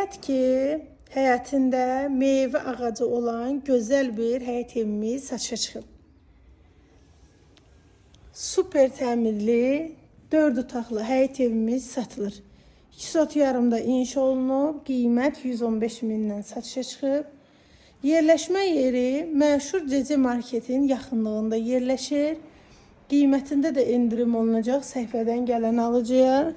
Nəhayət ki, həyətində meyvə ağacı olan gözəl bir həyət evimiz satışa çıxıb. Super təmirli 4 otaqlı həyət evimiz satılır. 2 sot yarımda inşa olunub, qiymət 115 mindən satışa çıxıb. Yerləşmə yeri məşhur CC Marketin yaxınlığında yerləşir. Qiymətində də endirim olunacaq səhifədən gələn alıcıya.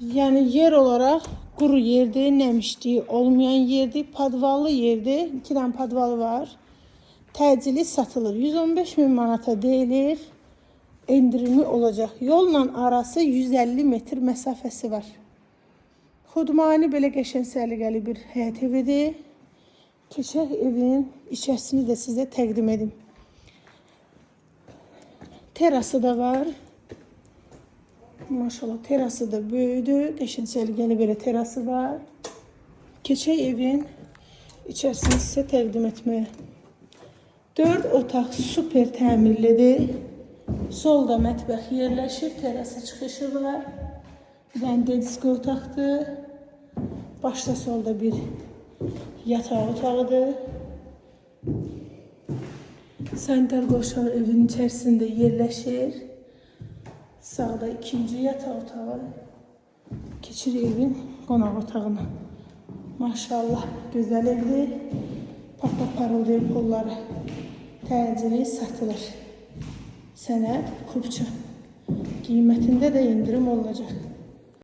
Yəni yer olaraq quru yerdir, nəmişliyi olmayan yerdir, padvallı yerdir. 2 dənə padvalı var. Təcili satılır. 115 min manata deyilir. Endirimi olacaq. Yolla arası 150 metr məsafəsi var. Xudmani belə qəşəng səliqəli bir həyət evidir. Keçək evin içərisini də sizə təqdim edim. Terası da var. Maşallah terası da böyüdü. Qəşəng səliqəli belə terası var. Keçək evin içərisini sizə təqdim etməyə. 4 otaq super təmirlidir. Solda mətbəx yerləşir. Terasa çıxışı var. Bir dənə dediski otaqdır. Başda solda bir yataq otağıdır. Sanitar qoşağı evin içərisində yerləşir. Sağda ikinci yataq otağı. Keçirik evin qonaq otağına. Maşallah gözəl evdir. Papa parıldayır pulları. Təcili satılır. Sənəd kupça. Qiymətində də endirim olacaq.